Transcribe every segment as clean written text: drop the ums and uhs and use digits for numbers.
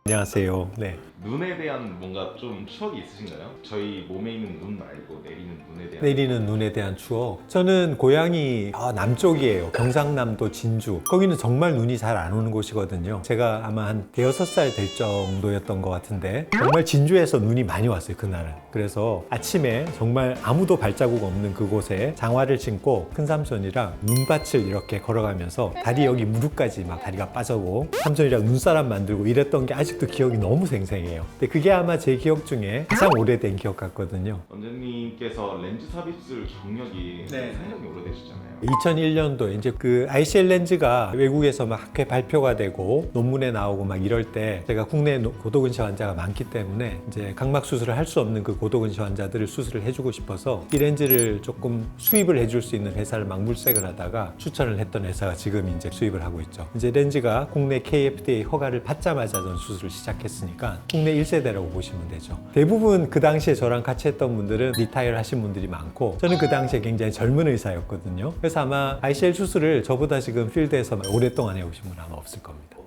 안녕하세요. 네. 눈에 대한 뭔가 좀 추억이 있으신가요? 저희 몸에 있는 눈 말고 내리는 눈에 대한 내리는 눈에 대한 추억. 저는 고향이 남쪽이에요. 경상남도 진주. 거기는 정말 눈이 잘 안 오는 곳이거든요. 제가 아마 한 대여섯 살 될 정도였던 것 같은데 정말 진주에서 눈이 많이 왔어요, 그날은. 그래서 아침에 정말 아무도 발자국 없는 그곳에 장화를 신고 큰삼촌이랑 눈밭을 이렇게 걸어가면서 다리 여기 무릎까지 막 다리가 빠져고 삼촌이랑 눈사람 만들고 이랬던 게 아직도 기억이 너무 생생해요. 근데 그게 아마 제 기억 중에 가장 오래된 기억 같거든요. 원장님께서 렌즈 삽입술 경력이 상당히 오래되셨잖아요. 2001년도에 이제 그 ICL 렌즈가 외국에서 막 학회 발표가 되고 논문에 나오고 막 이럴 때 제가 국내 고도근시 환자가 많기 때문에 이제 각막 수술을 할 수 없는 그 고도근시 환자들을 수술을 해주고 싶어서 이 렌즈를 조금 수입을 해줄 수 있는 회사를 막 물색을 하다가 추천을 했던 회사가 지금 이제 수입을 하고 있죠. 이제 렌즈가 국내 KFDA 허가를 받자마자 전 수술을 시작했으니까 국내 1세대라고 보시면 되죠. 대부분 그 당시에 저랑 같이 했던 분들은 리타이어 하신 분들이 많고 저는 그 당시에 굉장히 젊은 의사였거든요. 그래서 아마 ICL 수술을 저보다 지금 필드에서 오랫동안 해오신 분은 아마 없을 겁니다.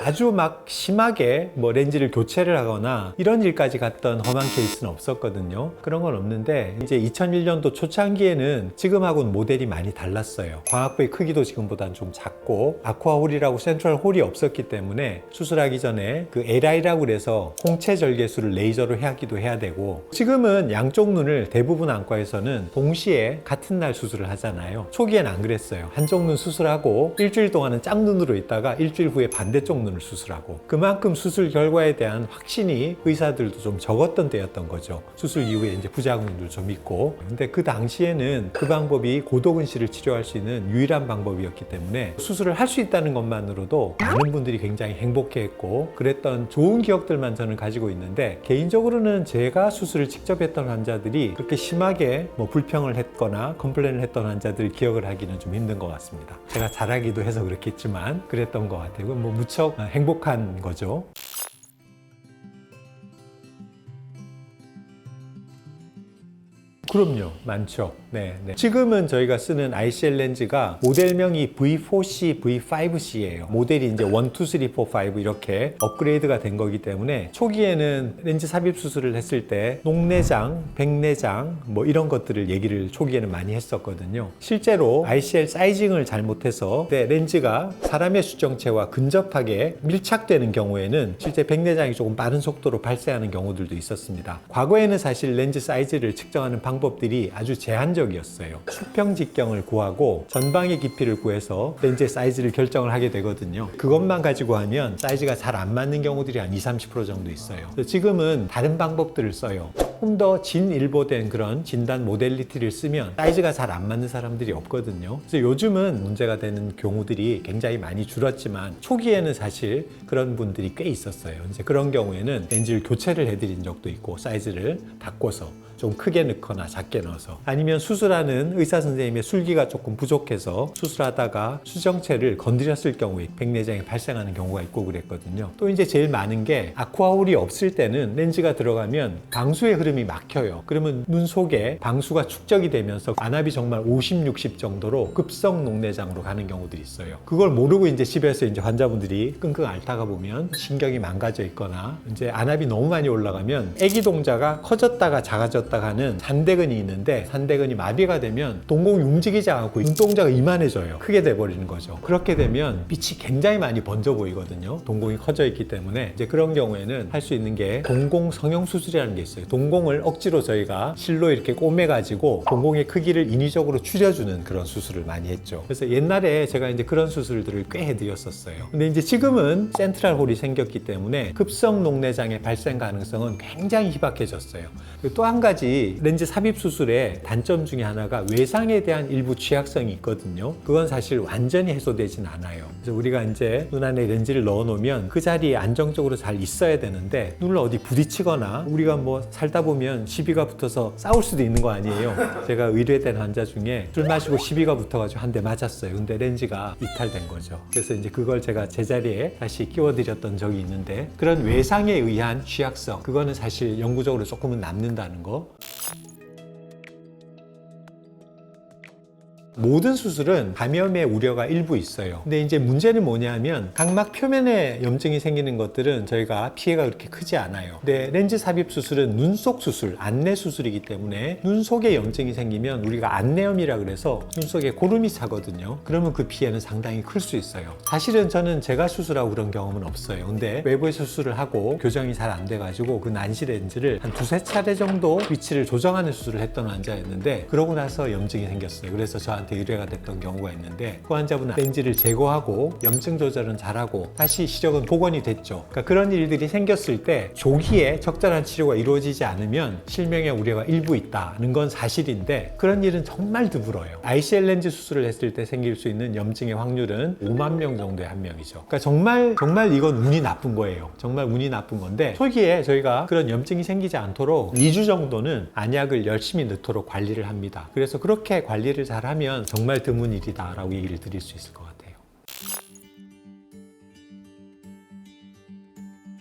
아주 막 심하게 뭐 렌즈를 교체를 하거나 이런 일까지 갔던 험한 케이스는 없었거든요. 그런 건 없는데 이제 2001년도 초창기에는 지금하고는 모델이 많이 달랐어요. 광학부의 크기도 지금보다는 좀 작고 아쿠아홀이라고 센트럴 홀이 없었기 때문에 수술하기 전에 그 LI라고 그래서 홍채 절개술을 레이저로 하기도 해야 되고 지금은 양쪽 눈을 대부분 안과에서는 동시에 같은 날 수술을 하잖아요. 초기엔 안 그랬어요. 한쪽 눈 수술하고 일주일 동안은 짝눈으로 있다가 일주일 후에 반대쪽 눈을 수술하고 그만큼 수술 결과에 대한 확신이 의사들도 좀 적었던 때였던 거죠. 수술 이후에 이제 부작용도 좀 있고 근데 그 당시에는 그 방법이 고도근시를 치료할 수 있는 유일한 방법이었기 때문에 수술을 할 수 있다는 것만으로도 많은 분들이 굉장히 행복해했고 그랬던 좋은 기억들만 저는 가지고 있는데 개인적으로는 제가 수술을 직접 했던 환자들이 그렇게 심하게 뭐 불평을 했거나 컴플레인을 했던 환자들 기억을 하기는 좀 힘든 것 같습니다. 제가 잘하기도 해서 그렇겠지만 그랬던 것 같아요. 뭐 무척 행복한 거죠. 그럼요. 많죠. 네. 지금은 저희가 쓰는 ICL 렌즈가 모델명이 V4C, V5C예요. 모델이 이제 1, 2, 3, 4, 5 이렇게 업그레이드가 된 거기 때문에 초기에는 렌즈 삽입 수술을 했을 때 녹내장, 백내장 뭐 이런 것들을 얘기를 초기에는 많이 했었거든요. 실제로 ICL 사이징을 잘못해서 렌즈가 사람의 수정체와 근접하게 밀착되는 경우에는 실제 백내장이 조금 빠른 속도로 발생하는 경우들도 있었습니다. 과거에는 사실 렌즈 사이즈를 측정하는 방법들이 아주 제한적이었어요. 수평 직경을 구하고 전방의 깊이를 구해서 렌즈의 사이즈를 결정을 하게 되거든요. 그것만 가지고 하면 사이즈가 잘 안 맞는 경우들이 한 20-30% 정도 있어요. 지금은 다른 방법들을 써요. 조금 더 진일보된 그런 진단 모델리티를 쓰면 사이즈가 잘 안 맞는 사람들이 없거든요. 그래서 요즘은 문제가 되는 경우들이 굉장히 많이 줄었지만 초기에는 사실 그런 분들이 꽤 있었어요. 이제 그런 경우에는 렌즈를 교체를 해드린 적도 있고 사이즈를 바꿔서 좀 크게 넣거나 작게 넣어서 아니면 수술하는 의사 선생님의 술기가 조금 부족해서 수술하다가 수정체를 건드렸을 경우에 백내장이 발생하는 경우가 있고 그랬거든요. 또 이제 제일 많은 게 아쿠아홀이 없을 때는 렌즈가 들어가면 방수의 흐름이 막혀요. 그러면 눈 속에 방수가 축적이 되면서 안압이 정말 50, 60 정도로 급성 녹내장으로 가는 경우들이 있어요. 그걸 모르고 이제 집에서 이제 환자분들이 끙끙 앓다가 보면 신경이 망가져 있거나 이제 안압이 너무 많이 올라가면 애기 동자가 커졌다가 작아졌다가 하는 산대근이 있는데 산대근이 마비가 되면 동공이 움직이지 않고 눈동자가 이만해져요. 크게 돼버리는 거죠. 그렇게 되면 빛이 굉장히 많이 번져 보이거든요. 동공이 커져 있기 때문에 이제 그런 경우에는 할 수 있는 게 동공 성형 수술이라는 게 있어요. 동공을 억지로 저희가 실로 이렇게 꼬매가지고 동공의 크기를 인위적으로 줄여주는 그런 수술을 많이 했죠. 그래서 옛날에 제가 이제 그런 수술들을 꽤 해드렸었어요. 근데 이제 지금은 센트럴 홀이 생겼기 때문에 급성 녹내장의 발생 가능성은 굉장히 희박해졌어요. 또 한 가지 렌즈 삽입 수술의 단점 중에 하나가 외상에 대한 일부 취약성이 있거든요. 그건 사실 완전히 해소되진 않아요. 그래서 우리가 이제 눈 안에 렌즈를 넣어 놓으면 그 자리에 안정적으로 잘 있어야 되는데 눈을 어디 부딪히거나 우리가 뭐 살다 보면 시비가 붙어서 싸울 수도 있는 거 아니에요. 제가 의뢰된 환자 중에 술 마시고 시비가 붙어가지고 한 대 맞았어요. 근데 렌즈가 이탈된 거죠. 그래서 이제 그걸 제가 제자리에 다시 끼워드렸던 적이 있는데 그런 외상에 의한 취약성 그거는 사실 영구적으로 조금은 남는다는 거. 모든 수술은 감염의 우려가 일부 있어요. 근데 이제 문제는 뭐냐면 각막 표면에 염증이 생기는 것들은 저희가 피해가 그렇게 크지 않아요. 근데 렌즈 삽입 수술은 눈 속 수술, 안내 수술이기 때문에 눈 속에 염증이 생기면 우리가 안내염이라 그래서 눈 속에 고름이 차거든요. 그러면 그 피해는 상당히 클 수 있어요. 사실은 저는 제가 수술하고 그런 경험은 없어요. 근데 외부에서 수술을 하고 교정이 잘 안 돼가지고 그 난시 렌즈를 한 두세 차례 정도 위치를 조정하는 수술을 했던 환자였는데 그러고 나서 염증이 생겼어요. 그래서 저한테 의뢰가 됐던 경우가 있는데 그 환자분은 렌즈를 제거하고 염증 조절은 잘하고 다시 시력은 복원이 됐죠. 그러니까 그런 일들이 생겼을 때 조기에 적절한 치료가 이루어지지 않으면 실명의 우려가 일부 있다는 건 사실인데 그런 일은 정말 드물어요. ICL 렌즈 수술을 했을 때 생길 수 있는 염증의 확률은 5만 명 정도의 한 명이죠. 그러니까 정말 이건 운이 나쁜 거예요. 정말 운이 나쁜 건데 초기에 저희가 그런 염증이 생기지 않도록 2주 정도는 안약을 열심히 넣도록 관리를 합니다. 그래서 그렇게 관리를 잘하면 정말 드문 일이다라고 얘기를 드릴 수 있을 것 같아요.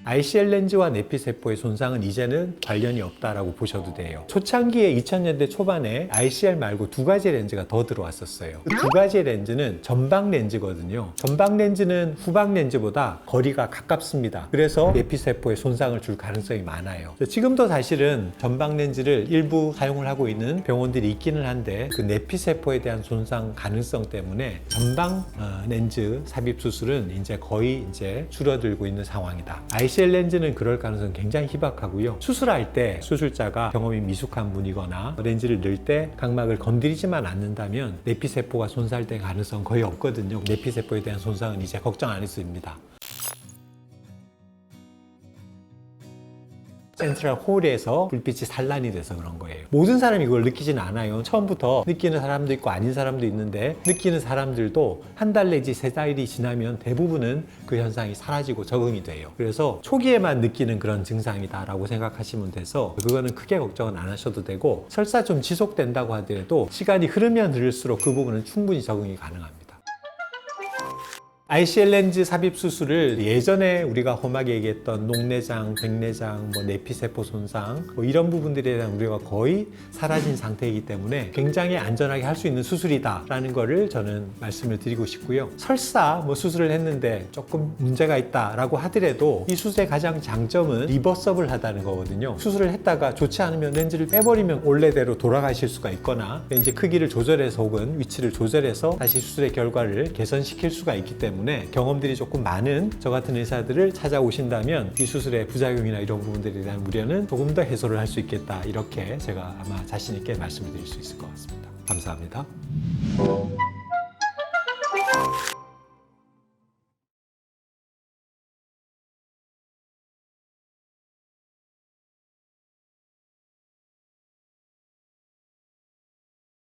ICL 렌즈와 내피세포의 손상은 이제는 관련이 없다라고 보셔도 돼요. 초창기에 2000년대 초반에 ICL 말고 두 가지 렌즈가 더 들어왔었어요. 그 두 가지 렌즈는 전방 렌즈거든요. 전방 렌즈는 후방 렌즈보다 거리가 가깝습니다. 그래서 내피세포에 손상을 줄 가능성이 많아요. 지금도 사실은 전방 렌즈를 일부 사용을 하고 있는 병원들이 있기는 한데 그 내피세포에 대한 손상 가능성 때문에 전방 렌즈 삽입 수술은 이제 거의 줄어들고 있는 상황이다. ICL 렌즈는 그럴 가능성이 굉장히 희박하고요. 수술할 때 수술자가 경험이 미숙한 분이거나 렌즈를 넣을 때 각막을 건드리지만 않는다면 내피세포가 손상될 가능성은 거의 없거든요. 내피세포에 대한 손상은 이제 걱정 안 해도 됩니다. 센트럴 홀에서 불빛이 산란이 돼서 그런 거예요. 모든 사람이 그걸 느끼지는 않아요. 처음부터 느끼는 사람도 있고 아닌 사람도 있는데 느끼는 사람들도 한 달 내지 세 달이 지나면 대부분은 그 현상이 사라지고 적응이 돼요. 그래서 초기에만 느끼는 그런 증상이다라고 생각하시면 돼서 그거는 크게 걱정은 안 하셔도 되고 설사 좀 지속된다고 하더라도 시간이 흐르면 흐를수록 그 부분은 충분히 적응이 가능합니다. ICL 렌즈 삽입 수술을 예전에 우리가 험하게 얘기했던 녹내장, 백내장, 내피세포 손상 이런 부분들에 대한 우려가 거의 사라진 상태이기 때문에 굉장히 안전하게 할 수 있는 수술이다라는 거를 저는 말씀을 드리고 싶고요. 설사 수술을 했는데 조금 문제가 있다라고 하더라도 이 수술의 가장 장점은 리버서블하다는 거거든요. 수술을 했다가 좋지 않으면 렌즈를 빼버리면 원래대로 돌아가실 수가 있거나 렌즈 크기를 조절해서 혹은 위치를 조절해서 다시 수술의 결과를 개선시킬 수가 있기 때문에 경험들이 조금 많은 저 같은 의사들을 찾아오신다면 이 수술의 부작용이나 이런 부분들에 대한 우려는 조금 더 해소를 할 수 있겠다 이렇게 제가 아마 자신 있게 말씀을 드릴 수 있을 것 같습니다. 감사합니다.